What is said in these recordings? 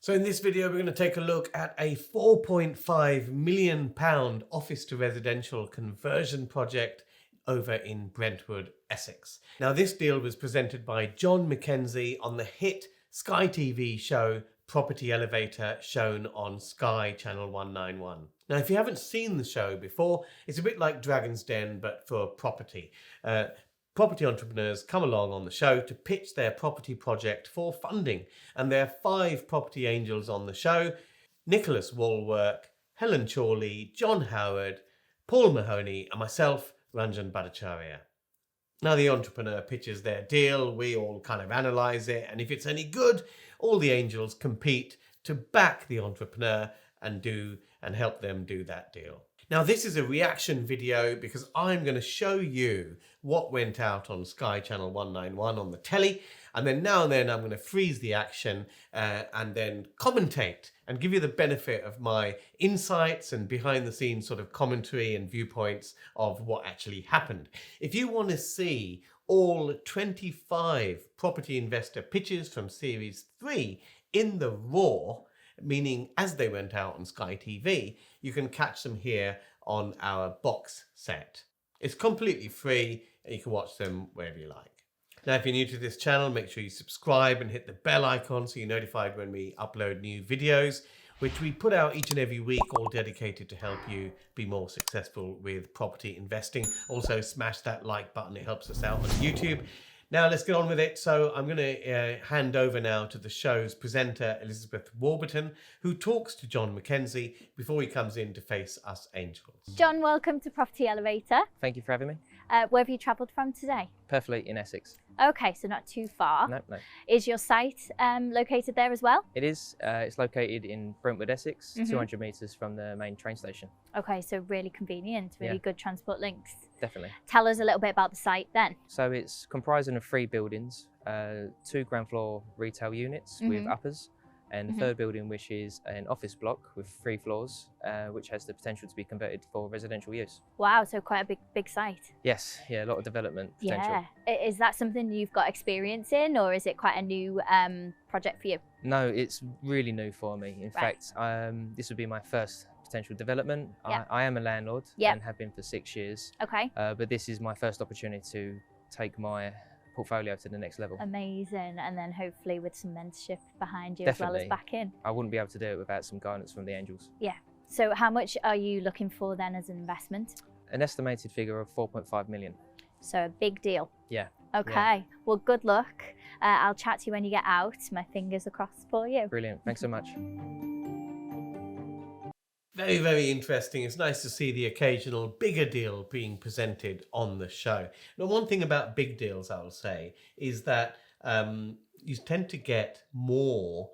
So in this video, we're going to take a look at a £4.5 million office to residential conversion project over in Brentwood, Essex. Now this deal was presented by John Mackenzie on the hit Sky TV show Property Elevator, shown on Sky Channel 191. Now if you haven't seen the show before, it's a bit like Dragon's Den but for property. Property entrepreneurs come along on the show to pitch their property project for funding, and there are 5 property angels on the show: Nicholas Wallwork, Helen Chorley, John Howard, Paul Mahoney, and myself, Ranjan Bhattacharya. Now the entrepreneur pitches their deal, we all kind of analyse it, and if it's any good, all the angels compete to back the entrepreneur and help them do that deal. Now this is a reaction video because I'm going to show you what went out on Sky Channel 191 on the telly, and then now and then I'm going to freeze the action and then commentate and give you the benefit of my insights and behind the scenes sort of commentary and viewpoints of what actually happened. If you want to see all 25 property investor pitches from Series 3 in the raw, meaning as they went out on Sky TV, you can catch them here on our box set. It's completely free and you can watch them wherever you like. Now, if you're new to this channel, make sure you subscribe and hit the bell icon so you're notified when we upload new videos, which we put out each and every week, all dedicated to help you be more successful with property investing. Also, smash that like button, it helps us out on YouTube. Now let's get on with it. So I'm going to hand over now to the show's presenter, Elizabeth Warburton, who talks to John Mackenzie before he comes in to face us angels. John, welcome to Property Elevator. Thank you for having me. Where have you travelled from today? Perfectly in Essex. Okay, so not too far. No. Is your site located there as well? It is. It's located in Brentwood, Essex, 200 metres from the main train station. Okay, so really convenient, really good transport links. Definitely. Tell us a little bit about the site then. So it's comprising of 3 buildings, 2 ground floor retail units with uppers, and the third building, which is an office block with 3 floors, which has the potential to be converted for residential use. Wow, so quite a big site. Yes, yeah, a lot of development potential. Yeah. Is that something you've got experience in, or is it quite a new project for you? No, it's really new for me. In fact, this would be my first potential development. I am a landlord and have been for 6 years. Okay. But this is my first opportunity to take my portfolio to the next level. Amazing. And then hopefully with some mentorship behind you Definitely. as well as back in. I wouldn't be able to do it without some guidance from the angels. Yeah. So how much are you looking for then as an investment? An estimated figure of 4.5 million. So a big deal. Yeah. Okay. Yeah. Well, good luck. I'll chat to you when you get out. My fingers are crossed for you. Brilliant. Thanks so much. Very, very interesting. It's nice to see the occasional bigger deal being presented on the show. Now, one thing about big deals, I will say, is that you tend to get more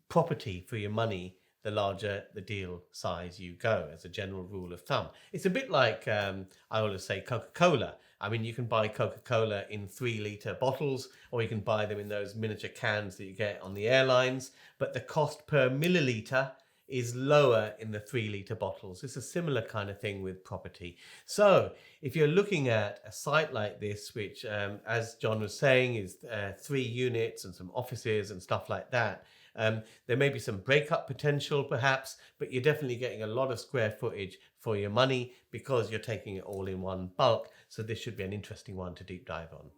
property for your money the larger the deal size you go, as a general rule of thumb. It's a bit like, I always say, Coca-Cola. I mean, you can buy Coca-Cola in 3-litre bottles, or you can buy them in those miniature cans that you get on the airlines, but the cost per milliliter is lower in the 3-litre bottles. It's a similar kind of thing with property. So if you're looking at a site like this, which as John was saying is 3 units and some offices and stuff like that, there may be some breakup potential perhaps, but you're definitely getting a lot of square footage for your money because you're taking it all in one bulk. So this should be an interesting one to deep dive on.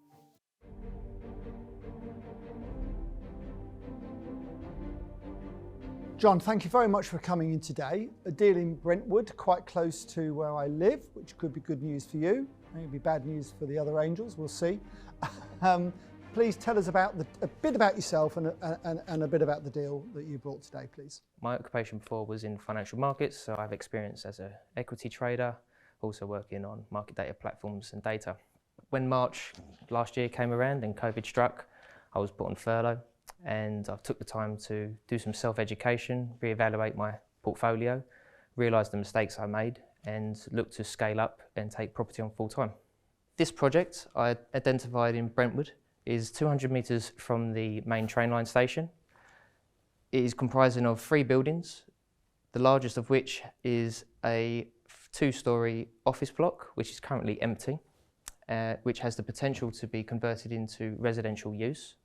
John, thank you very much for coming in today. A deal in Brentwood, quite close to where I live, which could be good news for you. Maybe bad news for the other angels, we'll see. Please tell us about a bit about yourself and a bit about the deal that you brought today, please. My occupation before was in financial markets, so I have experience as an equity trader, also working on market data platforms and data. When March last year came around and COVID struck, I was put on furlough, and I took the time to do some self-education, reevaluate my portfolio, realise the mistakes I made, and look to scale up and take property on full time. This project I identified in Brentwood is 200 metres from the main train line station. It is comprising of 3 buildings, the largest of which is a 2-storey office block, which is currently empty, which has the potential to be converted into residential use.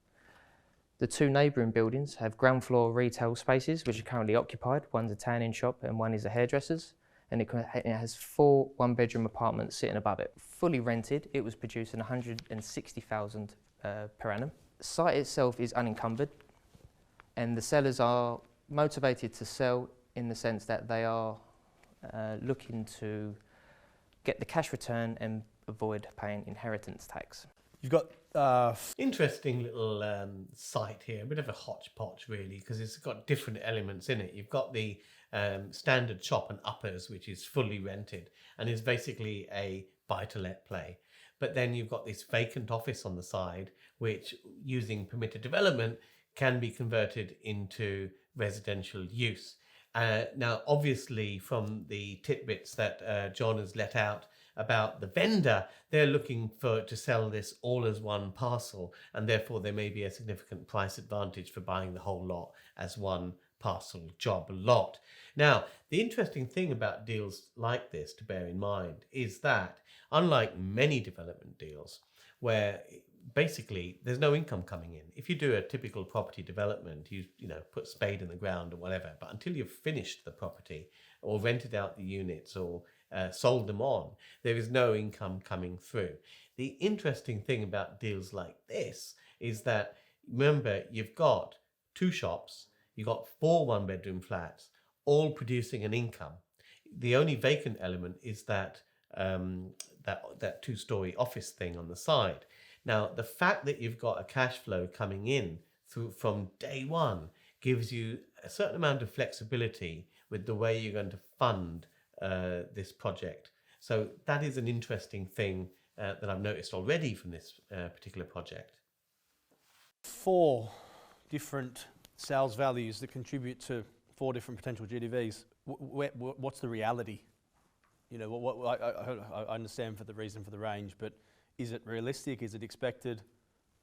The two neighbouring buildings have ground floor retail spaces which are currently occupied. One's a tanning shop and one is a hairdresser's. And it has 4 one-bedroom apartments sitting above it. Fully rented, it was producing 160,000 per annum. The site itself is unencumbered, and the sellers are motivated to sell in the sense that they are looking to get the cash return and avoid paying inheritance tax. You've got interesting little site here, a bit of a hodgepodge really, because it's got different elements in it. You've got the standard shop and uppers, which is fully rented and is basically a buy-to-let play. But then you've got this vacant office on the side, which using permitted development can be converted into residential use. Now, obviously, from the tidbits that John has let out about the vendor, they're looking to sell this all as one parcel, and therefore there may be a significant price advantage for buying the whole lot as one parcel job lot. Now, the interesting thing about deals like this to bear in mind is that, unlike many development deals, where basically there's no income coming in. If you do a typical property development, you put spade in the ground or whatever, but until you've finished the property or rented out the units or sold them on, there is no income coming through. The interesting thing about deals like this is that, remember, you've got 2 shops, you've got 4 one-bedroom flats, all producing an income. The only vacant element is that 2-story office thing on the side. Now, the fact that you've got a cash flow coming in from day one gives you a certain amount of flexibility with the way you're going to fund this project. So that is an interesting thing that I've noticed already from this particular project. 4 different sales values that contribute to 4 different potential GDVs. What's the reality? I understand for the reason for the range, but is it realistic? Is it expected?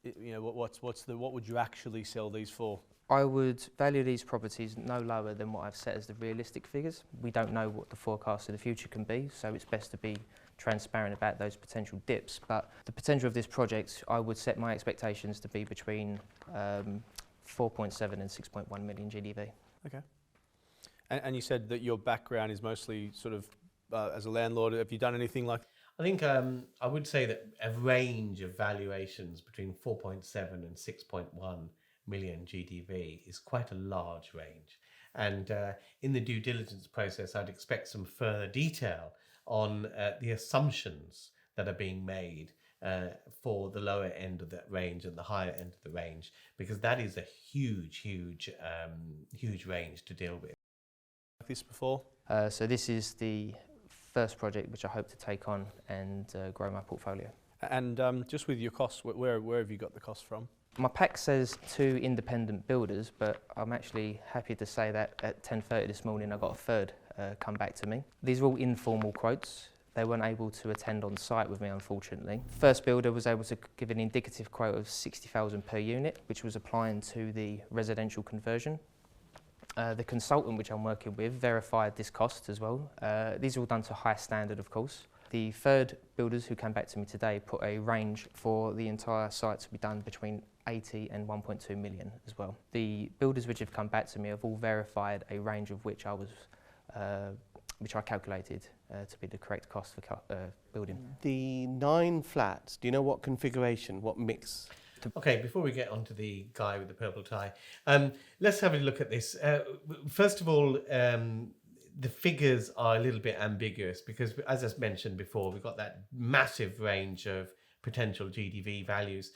What would you actually sell these for? I would value these properties no lower than what I've set as the realistic figures. We don't know what the forecast of the future can be, so it's best to be transparent about those potential dips. But the potential of this project, I would set my expectations to be between 4.7 and 6.1 million GDV. Okay. And you said that your background is mostly sort of as a landlord. Have you done anything like? I think I would say that a range of valuations between 4.7 and 6.1 million GDV is quite a large range. And in the due diligence process, I'd expect some further detail on the assumptions that are being made for the lower end of that range and the higher end of the range, because that is a huge range to deal with. Like this before? So this is the first project which I hope to take on and grow my portfolio. And just with your costs, where have you got the costs from? My pack says 2 independent builders, but I'm actually happy to say that at 10:30 this morning I got a third come back to me. These are all informal quotes. They weren't able to attend on site with me, unfortunately. First builder was able to give an indicative quote of 60,000 per unit, which was applying to the residential conversion. The consultant which I'm working with verified this cost as well. These are all done to high standard, of course. The third builders who came back to me today put a range for the entire site to be done between 80 and 1.2 million as well. The builders which have come back to me have all verified a range of which I calculated to be the correct cost for building. The 9 flats, do you know what configuration, what mix? Okay, before we get on to the guy with the purple tie, let's have a look at this. First of all, the figures are a little bit ambiguous because, as I mentioned before, we've got that massive range of potential GDV values.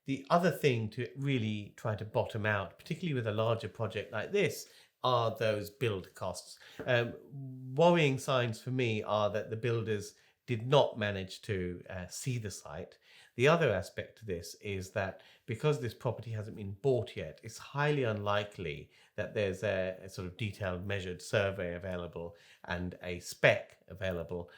The other thing to really try to bottom out, particularly with a larger project like this, are those build costs. Worrying signs for me are that the builders did not manage to see the site. The other aspect to this is that because this property hasn't been bought yet, it's highly unlikely that there's a sort of detailed measured survey available and a spec available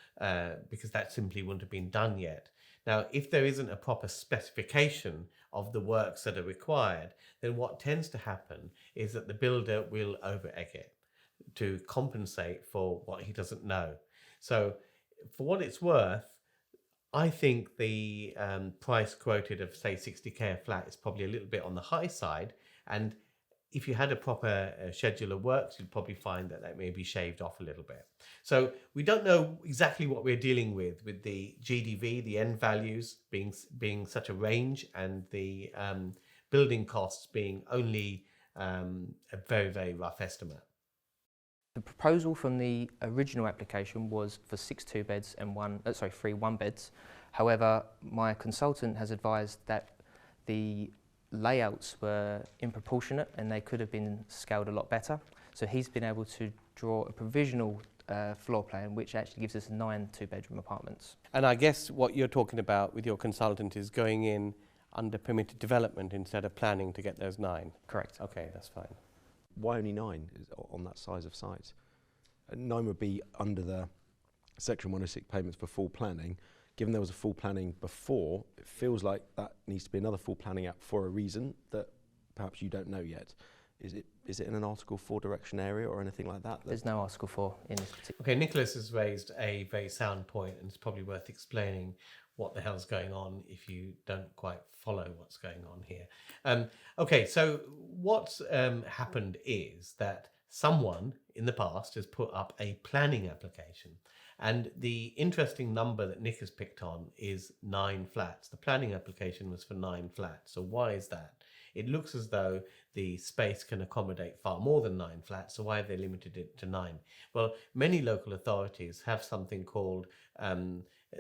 because that simply wouldn't have been done yet. Now, if there isn't a proper specification of the works that are required, then what tends to happen is that the builder will over-egg it to compensate for what he doesn't know. So for what it's worth, I think the price quoted of, say, 60k a flat is probably a little bit on the high side. And if you had a proper schedule of works, you'd probably find that that may be shaved off a little bit. So we don't know exactly what we're dealing with the GDV, the end values being such a range, and the building costs being only a very, very rough estimate. The proposal from the original application was for 6 2-beds and 3 1-beds. However, my consultant has advised that the layouts were improportionate and they could have been scaled a lot better. So he's been able to draw a provisional floor plan which actually gives us 9 2-bedroom apartments. And I guess what you're talking about with your consultant is going in under permitted development instead of planning to get those 9. Correct. Okay, that's fine. Why only 9 on that size of site? 9 would be under the Section 106 payments for full planning. Given there was a full planning before, it feels like that needs to be another full planning app for a reason that perhaps you don't know yet. Is it in an Article 4 direction area or anything like that? There's no Article 4 in this particular. Okay, Nicholas has raised a very sound point, and it's probably worth explaining what the hell's going on if you don't quite follow what's going on here. Okay, so what's happened is that someone in the past has put up a planning application, and the interesting number that Nick has picked on is 9 flats. The planning application was for 9 flats. So why is that? It looks as though the space can accommodate far more than 9 flats, so why have they limited it to 9? Well, many local authorities have something called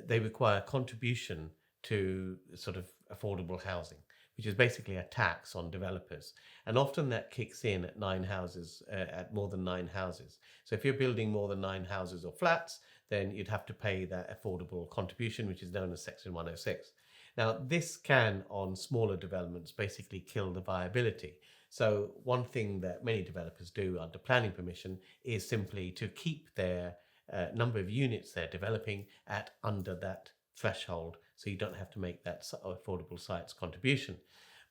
they require contribution to sort of affordable housing, which is basically a tax on developers. And often that kicks in at 9 houses, at more than 9 houses. So if you're building more than 9 houses or flats, then you'd have to pay that affordable contribution, which is known as Section 106. Now, this can, on smaller developments, basically kill the viability. So one thing that many developers do under planning permission is simply to keep their number of units they're developing at under that threshold, so you don't have to make that affordable sites contribution.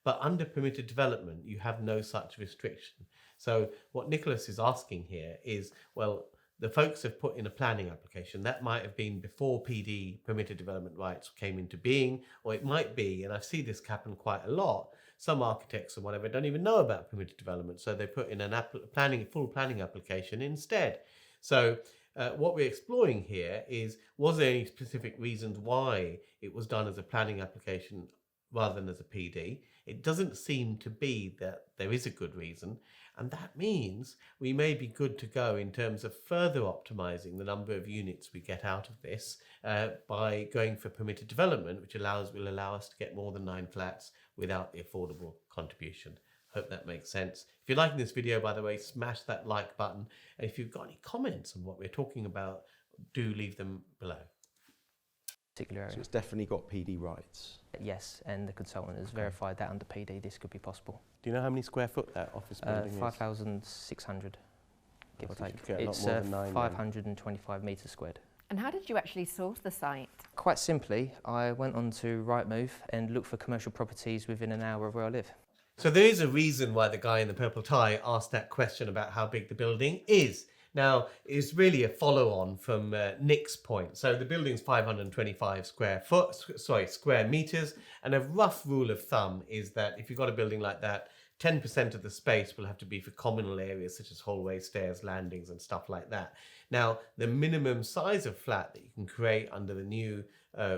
But under permitted development, you have no such restriction. So what Nicholas is asking here is, well, the folks have put in a planning application. That might have been before PD, permitted development rights, came into being, or it might be, and I see this happen quite a lot, some architects or whatever don't even know about permitted development, so they put in a full planning application instead. So what we're exploring here is, was there any specific reasons why it was done as a planning application rather than as a PD? It doesn't seem to be that there is a good reason, and that means we may be good to go in terms of further optimizing the number of units we get out of this by going for permitted development, which will allow us to get more than 9 flats without the affordable contribution. Hope that makes sense. If you're liking this video, by the way, smash that like button. And if you've got any comments on what we're talking about, do leave them below. Particular area. So it's definitely got PD rights. Yes, and the consultant has verified that under PD this could be possible. Do you know how many square foot that office building is? 5,600, give or So you take. could get a lot It's more than 9 then. 525 metres squared. And how did you actually source the site? Quite simply, I went on to Rightmove and looked for commercial properties within an hour of where I live. So there is a reason why the guy in the purple tie asked that question about how big the building is. Now, it's really a follow-on from Nick's point. So the building's 525 square meters, and a rough rule of thumb is that if you've got a building like that, 10% of the space will have to be for communal areas such as hallways, stairs, landings, and stuff like that. Now, the minimum size of flat that you can create under the new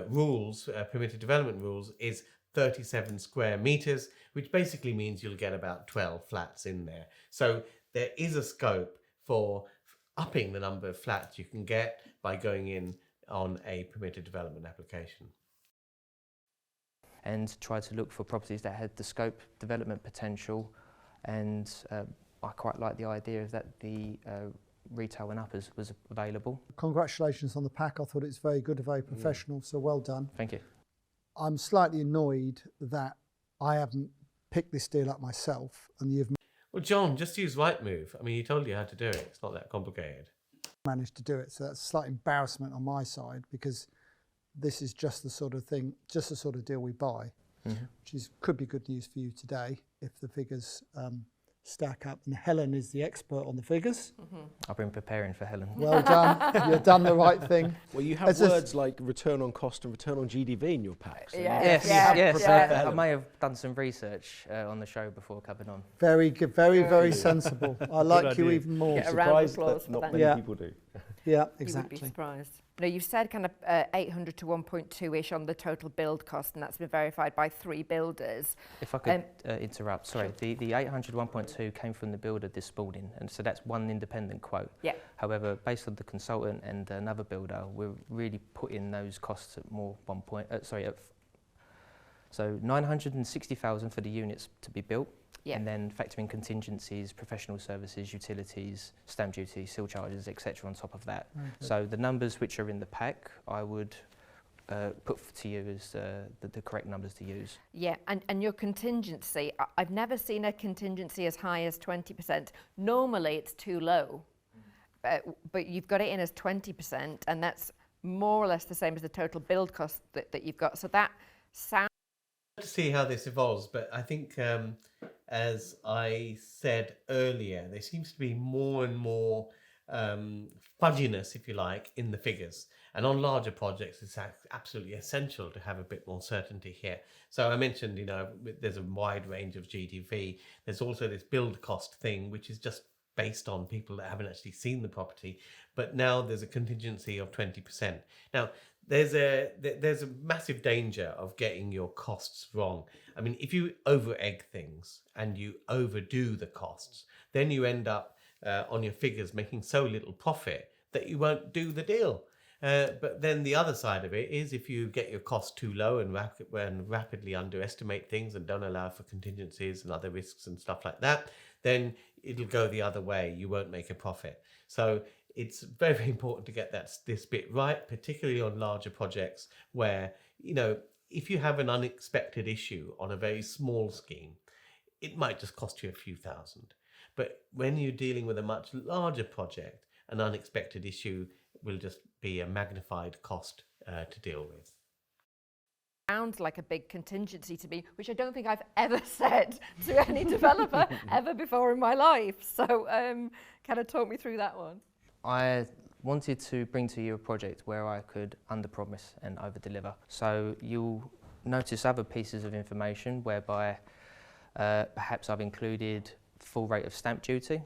rules, permitted development rules, is 37 square meters, which basically means you'll get about 12 flats in there. So there is a scope for upping the number of flats you can get by going in on a permitted development application. And tried to look for properties that had the scope, development potential, and I quite like the idea of that the retail and uppers was available. Congratulations on the pack. I thought it was very good, very professional, so well done. Thank you. I'm slightly annoyed that I haven't picked this deal up myself and you've Well, John, just use Rightmove. I mean, he told you how to do it. It's not that complicated. managed to do it. So that's a slight embarrassment on my side because this is just the sort of thing, just the sort of deal we buy, which is could be good news for you today if the figures stack up. And Helen is the expert on the figures. I've been preparing for Helen. Well done. You've done the right thing. Well, you have As a- words like return on cost and return on GDV in your pack. So Yes, yes. I may have done some research on the show before coming on. Very good. Very, very sensible. I like you idea. even more. Get a round of surprised applause that for not that. many Yeah. people do. Yeah, You would be exactly. surprised. No, you've said kind of 800 to 1.2-ish on the total build cost, and that's been verified by 3 builders. If I could interrupt, sorry. The 800 1.2 came from the builder this morning, and so that's one independent quote. Yeah. However, based on the consultant and another builder, we're really putting those costs at more so 960,000 for the units to be built, Yeah. and then factoring contingencies, professional services, utilities, stamp duty, seal charges, etc. on top of that. So the numbers which are in the pack, I would put to you as the correct numbers to use. Yeah, and your contingency, I've never seen a contingency as high as 20%. Normally it's too low, but you've got it in as 20%, and that's more or less the same as the total build cost that you've got. So that sounds... To see how this evolves, but I think as I said earlier, there seems to be more and more fudginess, if you like, in the figures. And on larger projects, it's absolutely essential to have a bit more certainty here. So I mentioned, you know, there's a wide range of GDV. There's also this build cost thing, which is just based on people that haven't actually seen the property. But now there's a contingency of 20%. Now, there's a massive danger of getting your costs wrong. I mean, if you over-egg things and you overdo the costs, then you end up on your figures making so little profit that you won't do the deal. But then the other side of it is if you get your costs too low and rapidly underestimate things and don't allow for contingencies and other risks and stuff like that, then it'll go the other way. You won't make a profit. So it's very, very important to get this bit right, particularly on larger projects where, you know, if you have an unexpected issue on a very small scheme, it might just cost you a few thousand. But when you're dealing with a much larger project, an unexpected issue will just be a magnified cost to deal with. Sounds like a big contingency to me, which I don't think I've ever said to any developer ever before in my life. So kind of talk me through that one. I wanted to bring to you a project where I could underpromise and overdeliver. So you'll notice other pieces of information whereby perhaps I've included full rate of stamp duty.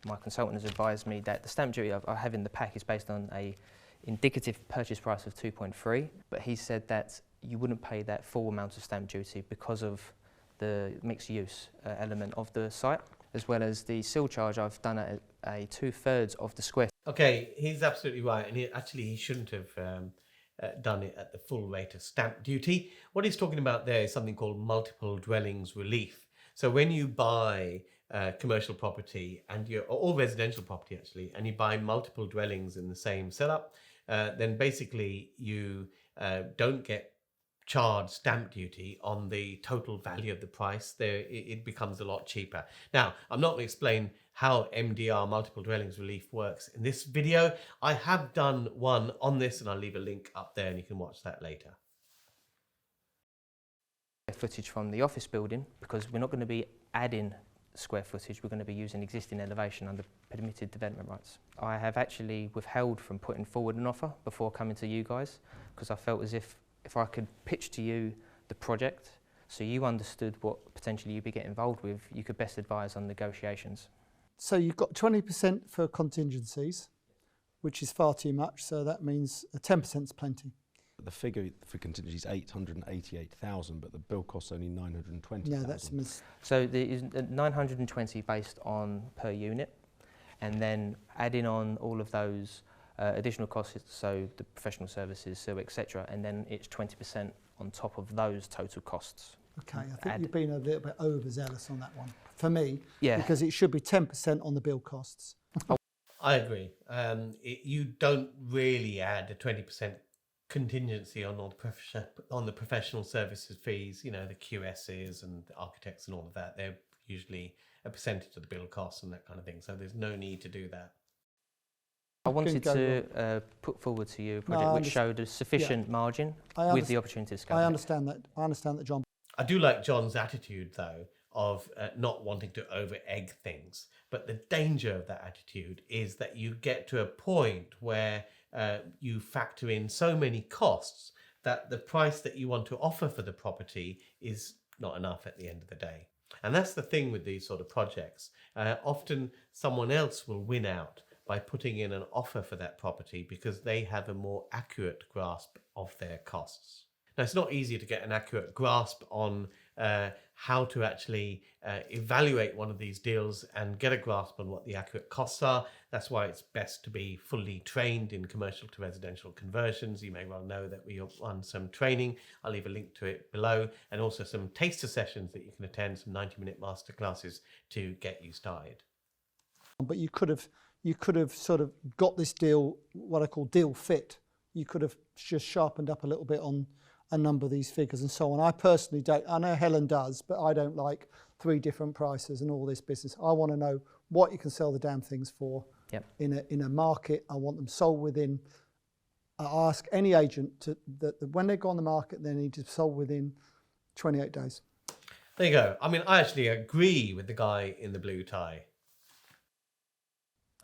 My consultant has advised me that the stamp duty I have in the pack is based on a indicative purchase price of 2.3, but he said that you wouldn't pay that full amount of stamp duty because of the mixed use element of the site, as well as the seal charge I've done at a 2/3 of the square. Okay, he's absolutely right, and he shouldn't have done it at the full rate of stamp duty. What he's talking about there is something called multiple dwellings relief. So when you buy commercial property or residential property actually, and you buy multiple dwellings in the same setup, then basically you don't get charged stamp duty on the total value of the price. It becomes a lot cheaper. Now, I'm not going to explain how MDR, multiple dwellings relief, works in this video. I have done one on this, and I'll leave a link up there and you can watch that later. Footage from the office building, because we're not going to be adding square footage, we're going to be using existing elevation under permitted development rights. I have actually withheld from putting forward an offer before coming to you guys, because I felt as if I could pitch to you the project so you understood what potentially you'd be getting involved with, you could best advise on negotiations. So you've got 20% for contingencies, which is far too much, so that means 10% is plenty. The figure for contingency is 888,000, but the bill costs only 920,000. Yeah, that's So there is 920 based on per unit, and then adding on all of those additional costs, so the professional services, so etc., and then it's 20% on top of those total costs. Okay, I think you've been a little bit overzealous on that one, for me, yeah, because it should be 10% on the bill costs. I agree. You don't really add a 20% contingency on the professional services fees, you know, the QSs and the architects and all of that. They're usually a percentage of the bill costs and that kind of thing, so there's no need to do that. I wanted to put forward to you a project which showed a sufficient margin with the opportunity to scale. I understand that, John. I do like John's attitude, though, of not wanting to over-egg things. But the danger of that attitude is that you get to a point where you factor in so many costs that the price that you want to offer for the property is not enough at the end of the day. And that's the thing with these sort of projects. Often someone else will win out by putting in an offer for that property because they have a more accurate grasp of their costs. Now, it's not easy to get an accurate grasp on how to actually evaluate one of these deals and get a grasp on what the accurate costs are. That's why it's best to be fully trained in commercial to residential conversions. You may well know that we run some training. I'll leave a link to it below, and also some taster sessions that you can attend, some 90-minute masterclasses to get you started. But you could have sort of got this deal, what I call deal fit. You could have just sharpened up a little bit on a number of these figures and so on. I personally don't, I know Helen does, but I don't like 3 different prices and all this business. I want to know what you can sell the damn things for in a market. I want them sold within, I ask any agent that when they go on the market, they need to be sold within 28 days. There you go. I mean, I actually agree with the guy in the blue tie.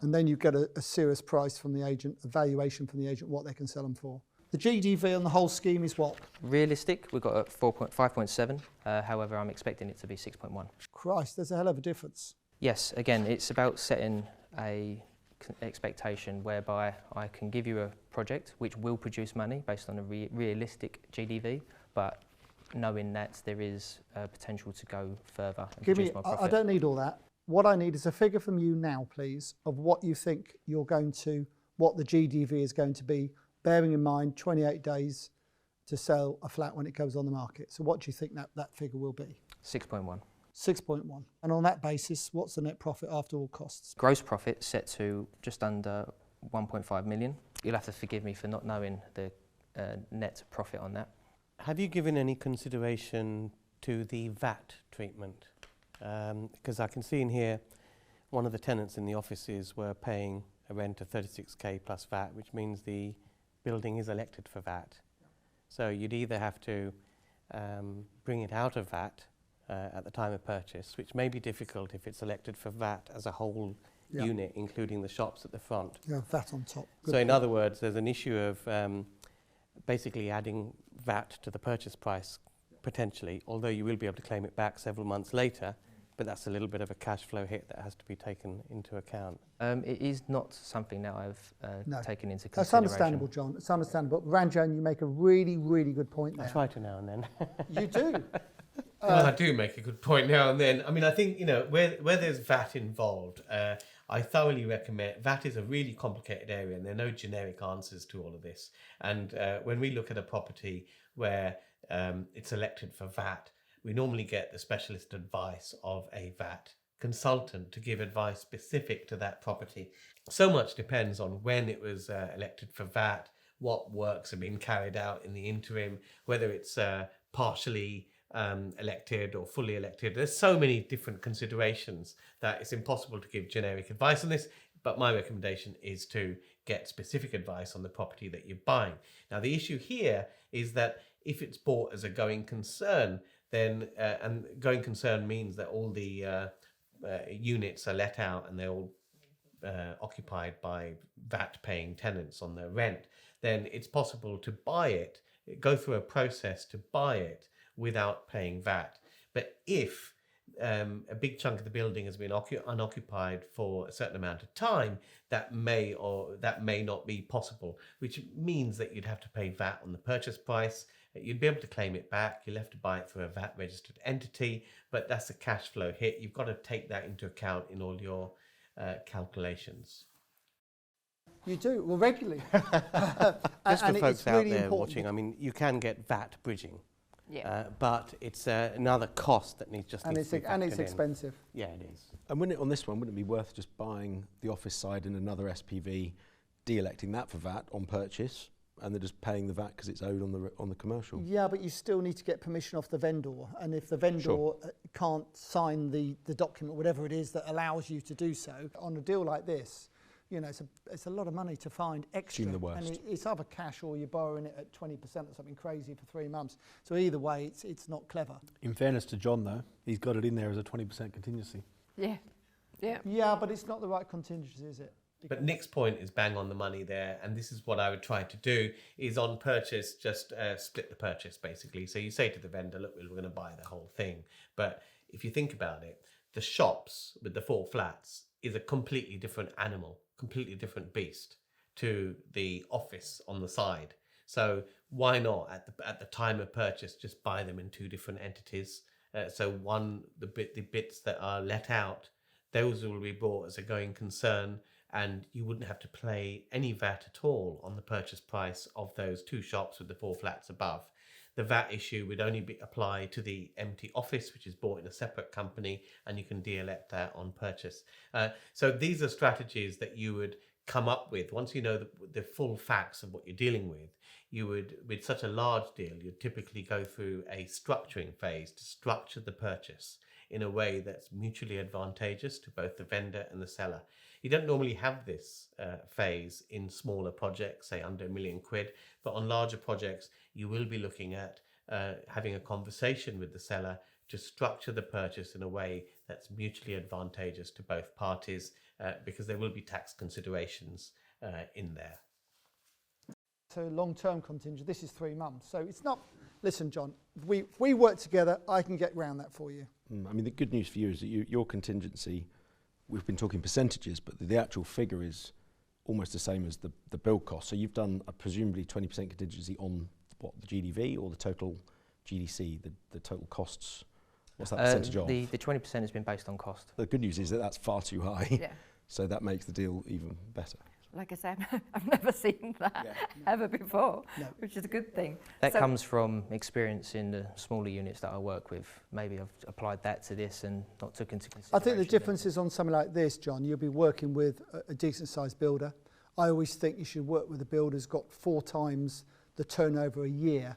And then you get a serious price from the agent, a valuation from the agent, what they can sell them for. The GDV on the whole scheme is what? Realistic, we've got a 5.7. However, I'm expecting it to be 6.1. Christ, there's a hell of a difference. Yes, again, it's about setting a expectation whereby I can give you a project which will produce money based on a realistic GDV, but knowing that there is potential to go further and produce more profit. I don't need all that. What I need is a figure from you now, please, of what you think what the GDV is going to be, bearing in mind 28 days to sell a flat when it goes on the market. So what do you think that figure will be? 6.1. 6.1. And on that basis, what's the net profit after all costs? Gross profit set to just under 1.5 million. You'll have to forgive me for not knowing the net profit on that. Have you given any consideration to the VAT treatment? Because I can see in here one of the tenants in the offices were paying a rent of 36k plus VAT, which means the building is elected for VAT. So you'd either have to bring it out of VAT at the time of purchase, which may be difficult if it's elected for VAT as a whole unit, including the shops at the front. Yeah, VAT on top. Good So in point. other words, there's an issue of basically adding VAT to the purchase price potentially, although you will be able to claim it back several months later, but that's a little bit of a cash flow hit that has to be taken into account. It is not something that I've taken into consideration. That's understandable, John. It's understandable. Ranjan, you make a really, really good point there. I try to now and then. You do. Well, I do make a good point now and then. I mean, I think, where there's VAT involved, I thoroughly recommend, VAT is a really complicated area and there are no generic answers to all of this. And when we look at a property where it's elected for VAT, we normally get the specialist advice of a VAT consultant to give advice specific to that property. So much depends on when it was elected for VAT, what works have been carried out in the interim, whether it's partially elected or fully elected. There's so many different considerations that it's impossible to give generic advice on this, but my recommendation is to get specific advice on the property that you're buying. Now, the issue here is that if it's bought as a going concern, then and going concern means that all the units are let out and they're all occupied by VAT-paying tenants on their rent, then it's possible to buy it, go through a process to buy it without paying VAT. But if a big chunk of the building has been unoccupied for a certain amount of time, that may not be possible, which means that you'd have to pay VAT on the purchase price. You'd be able to claim it back. You'll have to buy it through a VAT registered entity, but that's a cash flow hit. You've got to take that into account in all your calculations. You do, well, regularly. Just for folks out really there important. watching, I mean, you can get VAT bridging, Yeah. but it's another cost that needs to be factored And it's in. expensive. Yeah, it is. And on this one, wouldn't it be worth just buying the office side in another SPV, de-electing that for VAT on purchase, and they're just paying the VAT because it's owed on the commercial? Yeah, but you still need to get permission off the vendor. And if the vendor can't sign the document, whatever it is that allows you to do so, on a deal like this, you know, it's a lot of money to find extra. Assume the worst. And it's either cash or you're borrowing it at 20% or something crazy for 3 months. So either way, it's not clever. In fairness to John, though, he's got it in there as a 20% contingency. Yeah. Yeah. Yeah, but it's not the right contingency, is it? But Nick's point is bang on the money there, and this is what I would try to do, is on purchase, just split the purchase, basically. So you say to the vendor, look, we're going to buy the whole thing. But if you think about it, the shops with the 4 flats is a completely different animal, completely different beast to the office on the side. So why not, at the time of purchase, just buy them in 2 different entities? So one, the bits that are let out, those will be bought as a going concern, and you wouldn't have to pay any VAT at all on the purchase price of those 2 shops with the 4 flats above. The VAT issue would only apply to the empty office, which is bought in a separate company, and you can de-elect that on purchase. So these are strategies that you would come up with once you know the full facts of what you're dealing with. You would, with such a large deal, you'd typically go through a structuring phase to structure the purchase in a way that's mutually advantageous to both the vendor and the seller. You don't normally have this phase in smaller projects, say under £1 million, but on larger projects, you will be looking at having a conversation with the seller to structure the purchase in a way that's mutually advantageous to both parties, because there will be tax considerations in there. So long-term contingent, this is 3 months. So it's not, listen, John, if we work together, I can get round that for you. I mean, the good news for you is that your contingency, we've been talking percentages, but the actual figure is almost the same as the build cost. So you've done a presumably 20% contingency on what, the GDV or the total GDC, the total costs? What's that percentage of? The 20% has been based on cost. The good news is that that's far too high. Yeah. So that makes the deal even better. Like I said, I've never seen that ever before, which is a good thing. That comes from experience in the smaller units that I work with. Maybe I've applied that to this and not took into consideration. I think the difference is on something like this, John, you'll be working with a decent sized builder. I always think you should work with a builder who's got 4 times the turnover a year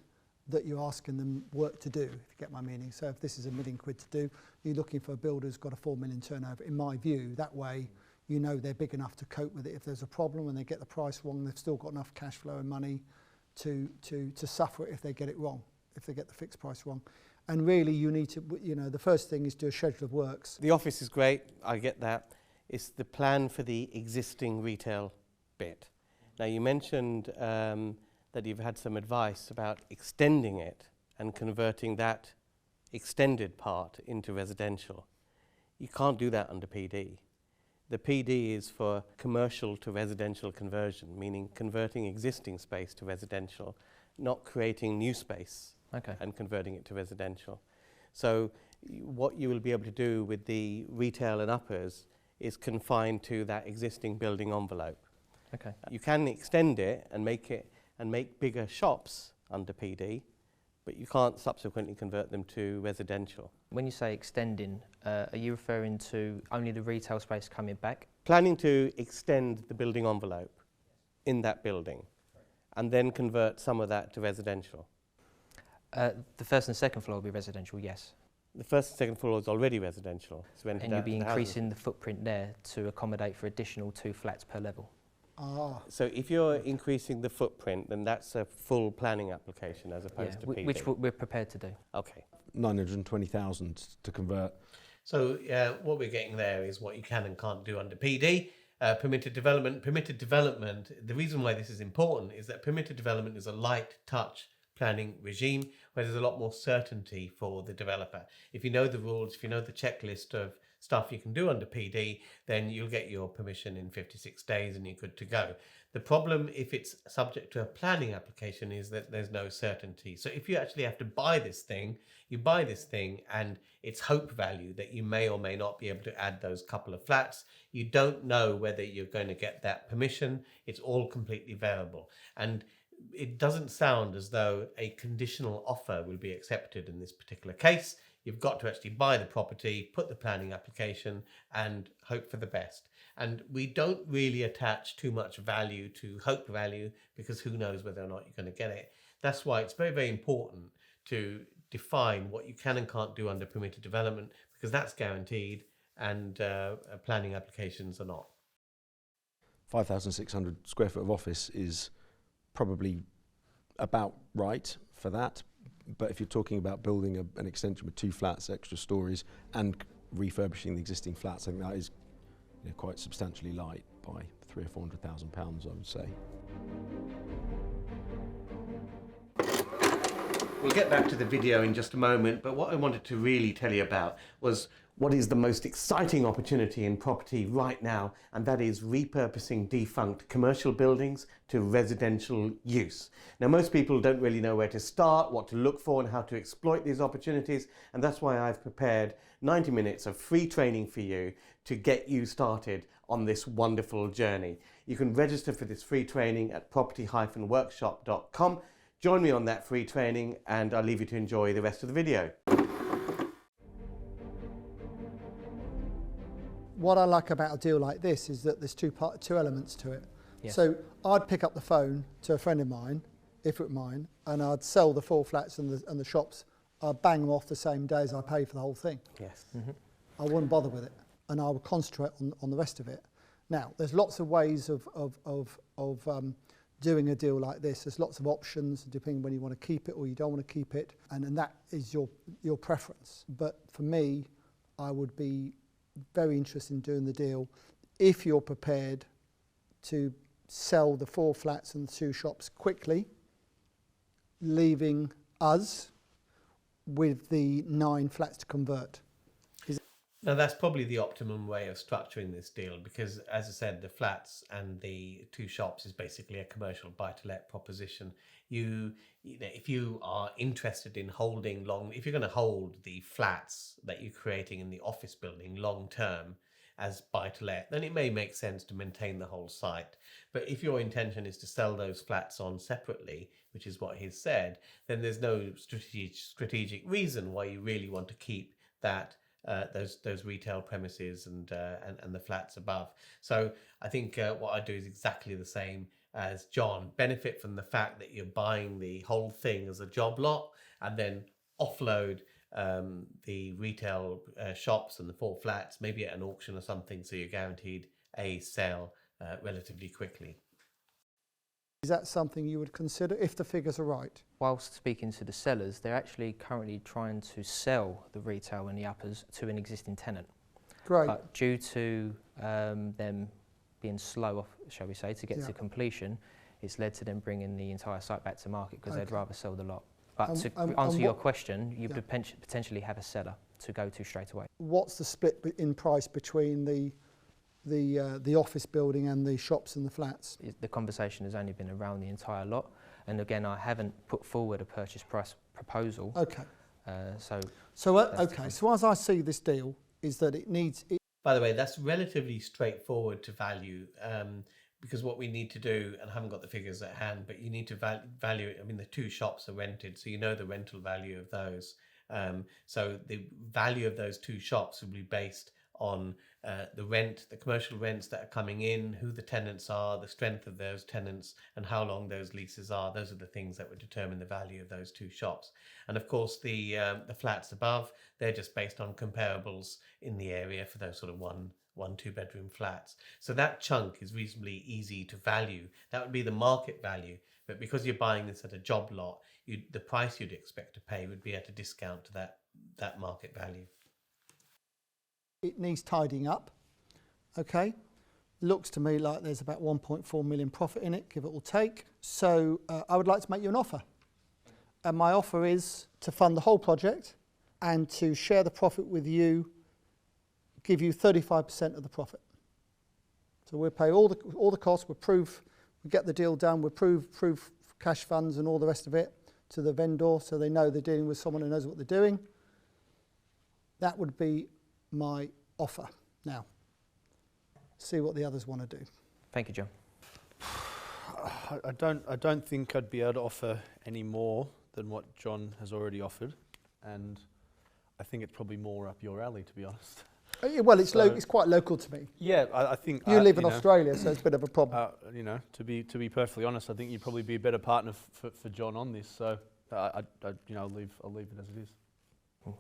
that you're asking them work to do, if you get my meaning. So if this is £1 million to do, you're looking for a builder who's got a 4 million turnover, in my view. That way, you know they're big enough to cope with it. If there's a problem and they get the price wrong, they've still got enough cash flow and money to suffer it if they get it wrong, if they get the fixed price wrong. And really you need to, you know, the first thing is do a schedule of works. The office is great, I get that. It's the plan for the existing retail bit. Now you mentioned that you've had some advice about extending it and converting that extended part into residential. You can't do that under PD. The PD is for commercial to residential conversion, meaning converting existing space to residential, not creating new space and converting it to residential. So what you will be able to do with the retail and uppers is confined to that existing building envelope. You can extend it and make bigger shops under PD, but you can't subsequently convert them to residential. When you say extending, are you referring to only the retail space coming back? Planning to extend the building envelope in that building and then convert some of that to residential. The first and second floor will be residential, yes. The first and second floor is already residential. It's rented And you'll out be to the increasing the footprint there to accommodate for additional 2 flats per level. So if you're increasing the footprint, then that's a full planning application as opposed to PD. Which we're prepared to do. Okay. 920,000 to convert. So what we're getting there is what you can and can't do under PD. Permitted development. Permitted development, the reason why this is important is that permitted development is a light touch planning regime where there's a lot more certainty for the developer. If you know the rules, if you know the checklist of stuff you can do under PD, then you'll get your permission in 56 days and you're good to go. The problem if it's subject to a planning application is that there's no certainty. So if you actually have to buy this thing, you buy this thing and it's hope value that you may or may not be able to add those couple of flats. You don't know whether you're going to get that permission. It's all completely variable. And it doesn't sound as though a conditional offer will be accepted in this particular case. You've got to actually buy the property, put the planning application and hope for the best. And we don't really attach too much value to hope value because who knows whether or not you're going to get it. That's why it's very, very important to define what you can and can't do under permitted development because that's guaranteed and planning applications are not. 5,600 square foot of office is probably about right for that. But if you're talking about building an extension with 2 flats, extra stories, and refurbishing the existing flats, I think that is quite substantially light by £300,000 or £400,000, I would say. We'll get back to the video in just a moment, but what I wanted to really tell you about was what is the most exciting opportunity in property right now, and that is repurposing defunct commercial buildings to residential use. Now, most people don't really know where to start, what to look for, and how to exploit these opportunities, and that's why I've prepared 90 minutes of free training for you to get you started on this wonderful journey. You can register for this free training at property-workshop.com. Join me on that free training, and I'll leave you to enjoy the rest of the video. What I like about a deal like this is that there's two elements to it. Yes. So I'd pick up the phone to a friend of mine, if it were mine, and I'd sell the 4 flats and the shops. I'd bang them off the same day as I pay for the whole thing. Yes. I wouldn't bother with it, and I would concentrate on the rest of it. Now, there's lots of ways of doing a deal like this. There's lots of options depending when you want to keep it or you don't want to keep it, and that is your preference. But for me, I would be very interested in doing the deal if you're prepared to sell the 4 flats and the 2 shops quickly, leaving us with the 9 flats to convert. Now, that's probably the optimum way of structuring this deal because, as I said, the flats and the 2 shops is basically a commercial buy-to-let proposition. If you are interested in holding if you're going to hold the flats that you're creating in the office building long-term as buy-to-let, then it may make sense to maintain the whole site. But if your intention is to sell those flats on separately, which is what he's said, then there's no strategic reason why you really want to keep that those retail premises and the flats above. So I think what I do is exactly the same as John. Benefit from the fact that you're buying the whole thing as a job lot and then offload the retail shops and the 4 flats, maybe at an auction or something, so you're guaranteed a sale relatively quickly. Is that something you would consider if the figures are right? Whilst speaking to the sellers, they're actually currently trying to sell the retail and the uppers to an existing tenant. Great. But due to them being slow, shall we say, to get to completion, it's led to them bringing the entire site back to market because they'd rather sell the lot. But to answer your question, you potentially have a seller to go to straight away. What's the split in price between the office building and the shops and the flats? The conversation has only been around the entire lot, and again, I haven't put forward a purchase price proposal. Okay. So as I see this deal, is that it needs. By the way, that's relatively straightforward to value because what we need to do, and I haven't got the figures at hand, but you need to value it. I mean, the 2 shops are rented, so you know the rental value of those. So the value of those 2 shops will be based on the commercial rents that are coming in, who the tenants are, the strength of those tenants, and how long those leases are. Those are the things that would determine the value of those 2 shops. And of course, the flats above, they're just based on comparables in the area for those sort of 1-2-bedroom flats. So that chunk is reasonably easy to value. That would be the market value. But because you're buying this at a job lot, the price you'd expect to pay would be at a discount to that market value. It needs tidying up. Okay, looks to me like there's about 1.4 million profit in it, give it or take. So I would like to make you an offer. And my offer is to fund the whole project and to share the profit with you, give you 35% of the profit. So we'll pay all the costs, we'll get the deal done, we'll prove cash funds and all the rest of it to the vendor so they know they're dealing with someone who knows what they're doing. That would be my offer. Now, see what the others want to do. thank you, John. I don't think I'd be able to offer any more than what John has already offered, and I think it's probably more up your alley, to be honest. Well, it's quite local to me. Yeah, I think you live in Australia, so it's a bit of a problem. To be perfectly honest, I think you'd probably be a better partner for John on this. So I'll leave it as it is.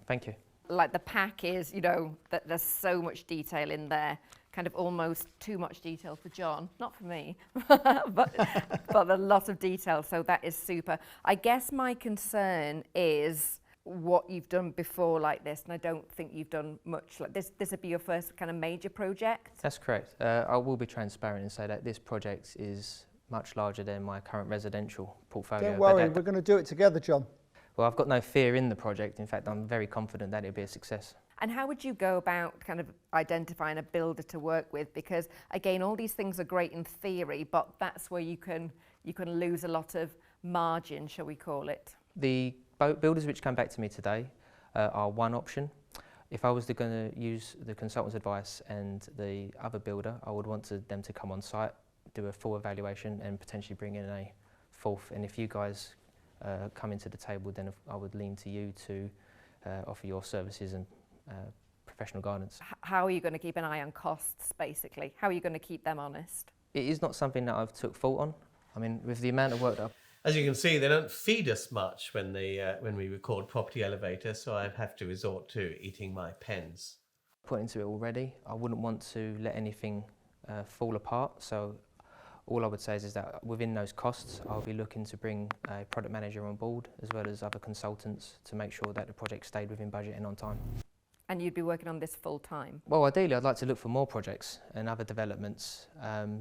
Thank you. Like the pack is, that there's so much detail in there. kind of almost too much detail for John, not for me, but a lot of detail, so that is super. I guess my concern is what you've done before like this, and I don't think you've done much like this. This would be your first kind of major project? That's correct. I will be transparent and say that this project is much larger than my current residential portfolio. Don't worry, we're going to do it together, John. Well, I've got no fear in the project. In fact, I'm very confident that it'll be a success. And how would you go about kind of identifying a builder to work with? Because again, all these things are great in theory, but that's where you can lose a lot of margin, shall we call it? The builders which come back to me today are one option. If I was going to use the consultant's advice and the other builder, I would want them to come on site, do a full evaluation and potentially bring in a fourth. And if you guys come into the table, then I would lean to you to offer your services and professional guidance. How are you going to keep an eye on costs, basically? How are you going to keep them honest? It is not something that I've took fault on. I mean, with the amount of work that As you can see, they don't feed us much when we record Property Elevator, so I have to resort to eating my pens. put into it already, I wouldn't want to let anything fall apart. So all I would say is that within those costs, I'll be looking to bring a product manager on board as well as other consultants to make sure that the project stayed within budget and on time. And you'd be working on this full time? Well, ideally, I'd like to look for more projects and other developments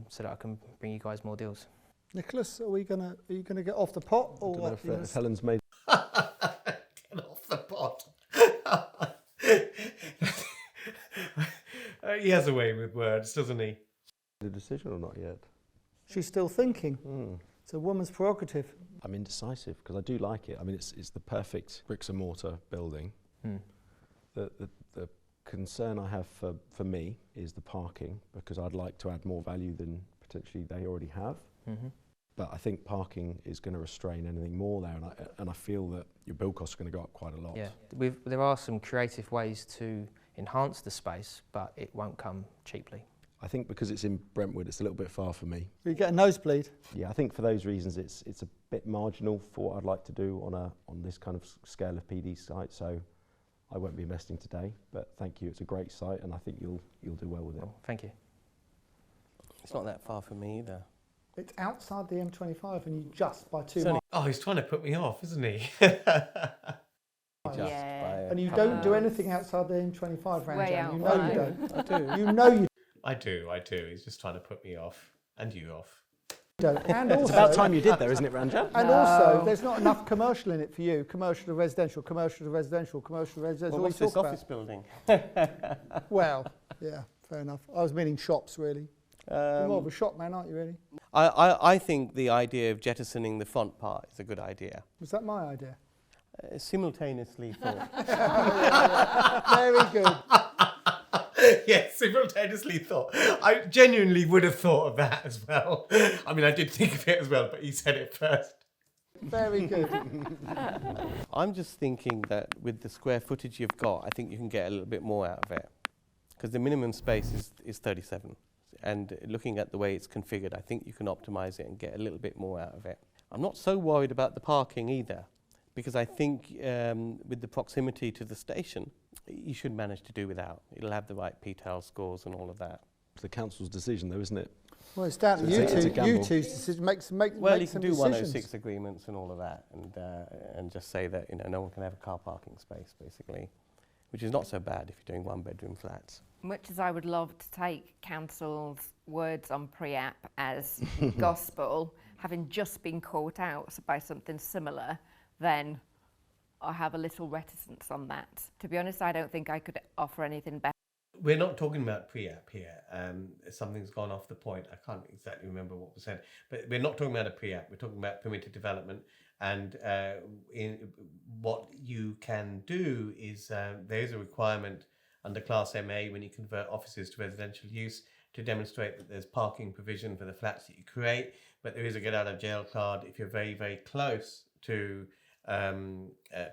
so that I can bring you guys more deals. Nicholas, are you gonna get off the pot or what? If Helen's made Get off the pot. He has a way with words, doesn't he? the decision or not yet? She's still thinking. It's a woman's prerogative. I'm indecisive because I do like it. I mean, it's the perfect bricks and mortar building. The concern I have for me is the parking, because I'd like to add more value than potentially they already have. But I think parking is going to restrain anything more there, and I feel that your build costs are going to go up quite a lot. Yeah, there are some creative ways to enhance the space, but it won't come cheaply. I think because it's in Brentwood, it's a little bit far for me. You get a nosebleed. Yeah, I think for those reasons, it's a bit marginal for what I'd like to do on this kind of scale of PD site. So I won't be investing today, but thank you. It's a great site, and I think you'll do well with it. Well, thank you. It's not that far from me either. It's outside the M25 and you just by 2 It's miles. Oh, he's trying to put me off, isn't he? And you don't do anything outside the M25, Way Ranjan. out You know wide. you don't. I do. You know you I do. He's just trying to put me off. And you off. don't. And It's also, about time you did there, isn't it, Ranjan? and also, there's not enough commercial in it for you. Commercial to residential, commercial to residential, commercial to residential. Well, That's what's all this you office talk building? about. Well, yeah, fair enough. I was meaning shops, really. You're more of a shop man, aren't you, really? I think the idea of jettisoning the front part is a good idea. Was that my idea? Simultaneously thought. Very good. Yes, simultaneously thought. I genuinely would have thought of that as well. I mean, I did think of it as well, but he said it first. Very good. I'm just thinking that with the square footage you've got, I think you can get a little bit more out of it. Because the minimum space is 37. And looking at the way it's configured, I think you can optimize it and get a little bit more out of it. I'm not so worried about the parking either, because I think with the proximity to the station, you should manage to do without. It'll have the right PTAL scores and all of that. It's the council's decision, though, isn't it? Well, it's down to It's you a two. gamble. You two's decision. Make Well, you make can some do decisions. 106 agreements and all of that, and just say that no one can have a car parking space, basically, which is not so bad if you're doing one-bedroom flats. Much as I would love to take council's words on pre-app as gospel, having just been caught out by something similar, then I have a little reticence on that. To be honest, I don't think I could offer anything better. We're not talking about pre-app here. Something's gone off the point. I can't exactly remember what was said. But we're not talking about a pre-app. We're talking about permitted development. And what you can do is there is a requirement under Class MA when you convert offices to residential use to demonstrate that there's parking provision for the flats that you create. But there is a get out of jail card if you're very, very close to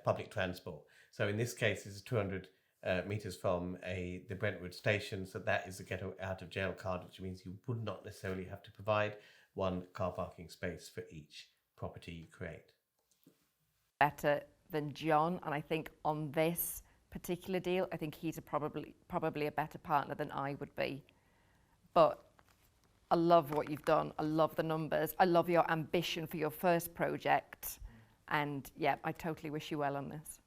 public transport. So in this case, it's 200 metres from the Brentwood station. So that is a get out of jail card, which means you would not necessarily have to provide one car parking space for each property you create. Better than John, and I think on this particular deal, I think he's probably a better partner than I would be. but I love what you've done. I love the numbers. I love your ambition for your first project. And yeah, I totally wish you well on this.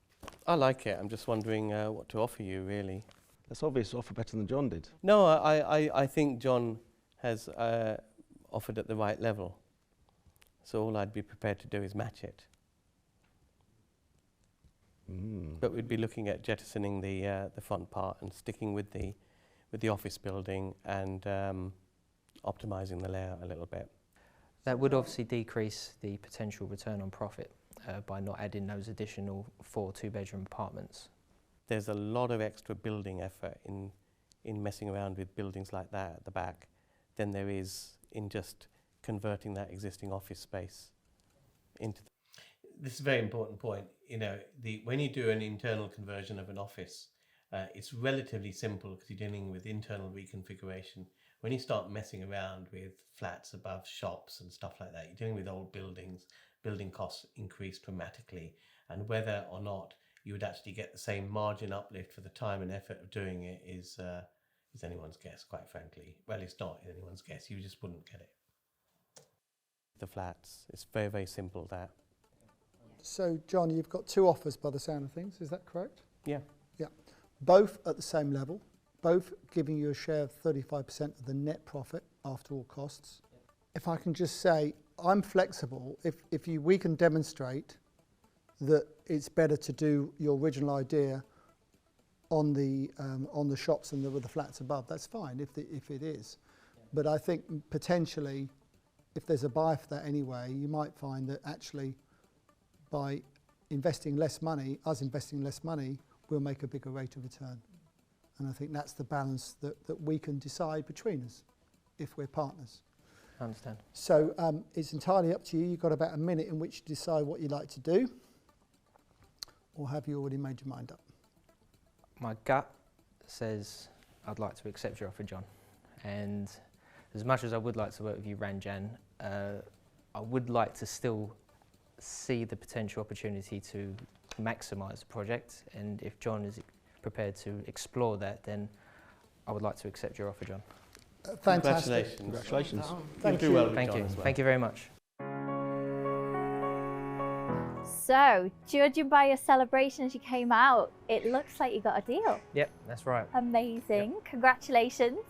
I like it. I'm just wondering what to offer you, really. That's obvious. Offer better than John did. No, I think John has offered at the right level. So all I'd be prepared to do is match it. But we'd be looking at jettisoning the front part and sticking with the office building and optimising the layout a little bit. That would obviously decrease the potential return on profit by not adding those additional 4 two-bedroom apartments. There's a lot of extra building effort in messing around with buildings like that at the back than there is in just converting that existing office space into. This is a very important point. You know, when you do an internal conversion of an office, it's relatively simple because you're dealing with internal reconfiguration. When you start messing around with flats above shops and stuff like that, you're dealing with old buildings. Building costs increase dramatically, and whether or not you would actually get the same margin uplift for the time and effort of doing it is anyone's guess, quite frankly. Well, it's not anyone's guess. You just wouldn't get it. The flats. It's very, very simple, that. So, John, you've got 2 offers by the sound of things, is that correct? Yeah. Yeah. Both at the same level, both giving you a share of 35% of the net profit after all costs. If I can just say, I'm flexible. If we can demonstrate that it's better to do your original idea on the shops and with the flats above, that's fine if it is. But I think potentially, if there's a buyer for that anyway, you might find that actually by investing less money, we'll make a bigger rate of return. And I think that's the balance that we can decide between us if we're partners. I understand. So it's entirely up to you. You've got about a minute in which to decide what you'd like to do. Or have you already made your mind up? My gut says I'd like to accept your offer, John. And as much as I would like to work with you, Ranjan, I would like to still see the potential opportunity to maximise the project. And if John is prepared to explore that, then I would like to accept your offer, John. Fantastic. Congratulations. Thank you. Well, Thank John, you. as well. Thank you very much. So, judging by your celebration as you came out, it looks like you got a deal. Yep, that's right. Amazing. Congratulations.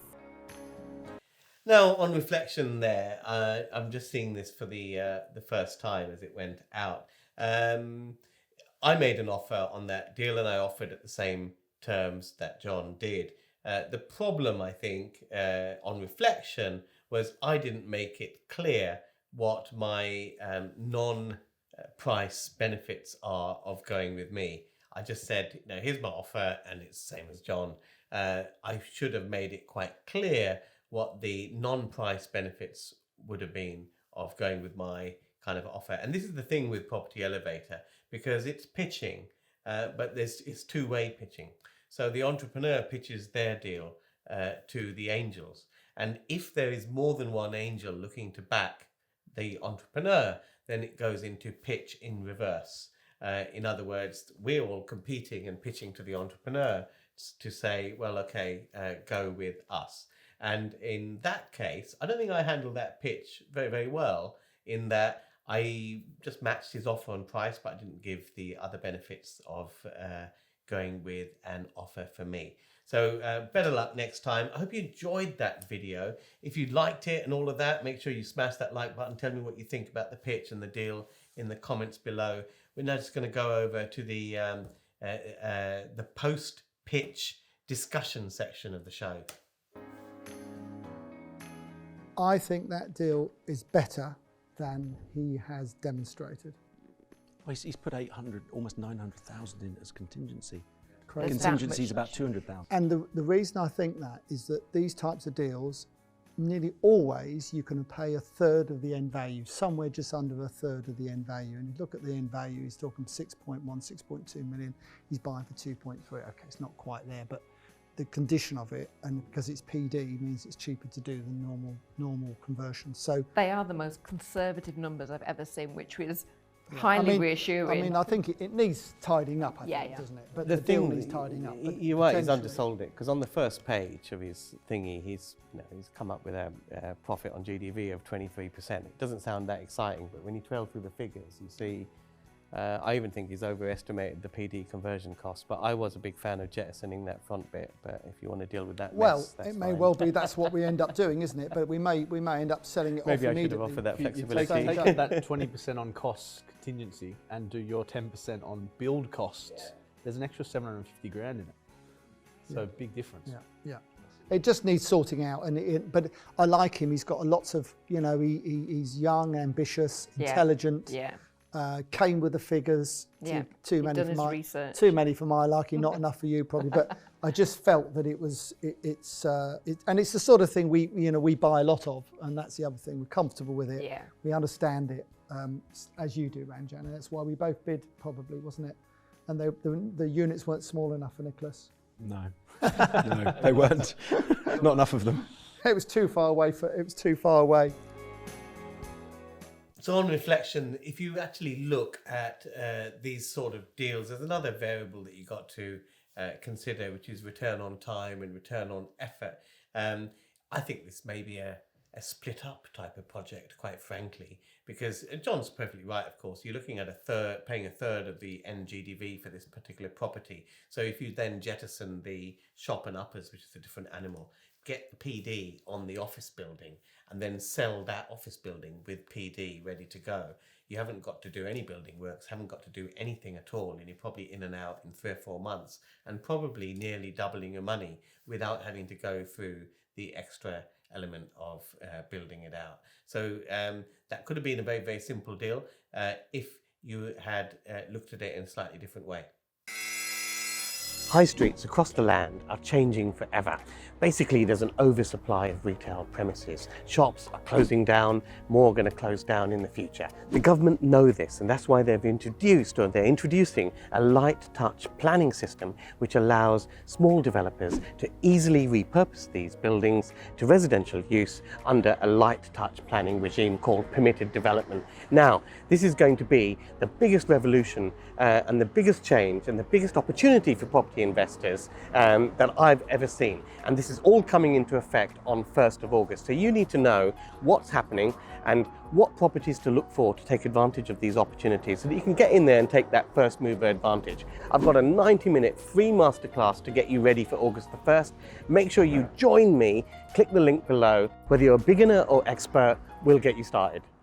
Now, on reflection there, I'm just seeing this for the first time as it went out. I made an offer on that deal and I offered at the same terms that John did. The problem, I think, on reflection was I didn't make it clear what my non-price benefits are of going with me. I just said, you know, here's my offer and it's the same as John. I should have made it quite clear what the non-price benefits would have been of going with my kind of offer. And this is the thing with Property Elevator, because it's pitching, but it's two-way pitching. So the entrepreneur pitches their deal to the angels. And if there is more than one angel looking to back the entrepreneur, then it goes into pitch in reverse. In other words, we're all competing and pitching to the entrepreneur to say, well, okay, go with us. And in that case, I don't think I handled that pitch very, very well, in that I just matched his offer on price, but I didn't give the other benefits of going with an offer for me. So better luck next time. I hope you enjoyed that video. If you liked it and all of that, make sure you smash that like button. Tell me what you think about the pitch and the deal in the comments below. We're now just going to go over to the post-pitch discussion section of the show. I think that deal is better than he has demonstrated. Well, he's put 800, almost 900,000 in as contingency. Crazy. Contingency is about 200,000. And the reason I think that is that these types of deals, nearly always you can pay a third of the end value, somewhere just under a third of the end value. And you look at the end value, he's talking 6.1, 6.2 million. He's buying for 2.3. Okay, it's not quite there, but the condition of it, and because it's PD, means it's cheaper to do than normal conversion. So They are the most conservative numbers I've ever seen, which was highly reassuring. I mean, I think it needs tidying up, Yeah, doesn't it? But The the deal thing needs tidying up. But you're right, he's potentially- undersold it, because on the first page of his thingy, he's come up with a profit on GDV of 23%. It doesn't sound that exciting, but when you trail through the figures, you see, I even think he's overestimated the PD conversion cost, but I was a big fan of jettisoning that front bit, but if you want to deal with that Well, mess, that's it may fine. well be that's what we end up doing, isn't it? But we may end up selling it Maybe off I should have immediately. offered that You flexibility. take that 20% on costs contingency and do your 10% on build costs. There's an extra 750 grand in it. So big difference. Yeah. It just needs sorting out, but I like him. He's got lots of, he's young, ambitious, intelligent. Yeah. Came with the figures. Too many done for his my research. Too many for my liking. Not enough for you probably. But I just felt that and it's the sort of thing we buy a lot of, and that's the other thing. We're comfortable with it. Yeah. We understand it, as you do, Ranjan, and that's why we both bid, probably, wasn't it? And the units weren't small enough for Nicholas. No, no, they weren't. Not enough of them. It was too far away. So on reflection, if you actually look at these sort of deals, there's another variable that you got to consider, which is return on time and return on effort. I think this may be a split up type of project, quite frankly, because John's perfectly right, of course. You're looking at paying a third of the NGDV for this particular property. So if you then jettison the shop and uppers, which is a different animal, get the PD on the office building and then sell that office building with PD ready to go. You haven't got to do any building works, haven't got to do anything at all, and you're probably in and out in 3 or 4 months, and probably nearly doubling your money without having to go through the extra element of building it out. So that could have been a very, very simple deal if you had looked at it in a slightly different way. High streets across the land are changing forever. Basically, there's an oversupply of retail premises. Shops are closing down, more are going to close down in the future. The government know this, and that's why they're introducing a light touch planning system which allows small developers to easily repurpose these buildings to residential use under a light touch planning regime called permitted development. Now, this is going to be the biggest revolution and the biggest change and the biggest opportunity for property investors that I've ever seen. And this is all coming into effect on 1st of August. So you need to know what's happening and what properties to look for to take advantage of these opportunities so that you can get in there and take that first mover advantage. I've got a 90-minute free masterclass to get you ready for August the 1st. Make sure you join me, click the link below. Whether you're a beginner or expert, we'll get you started.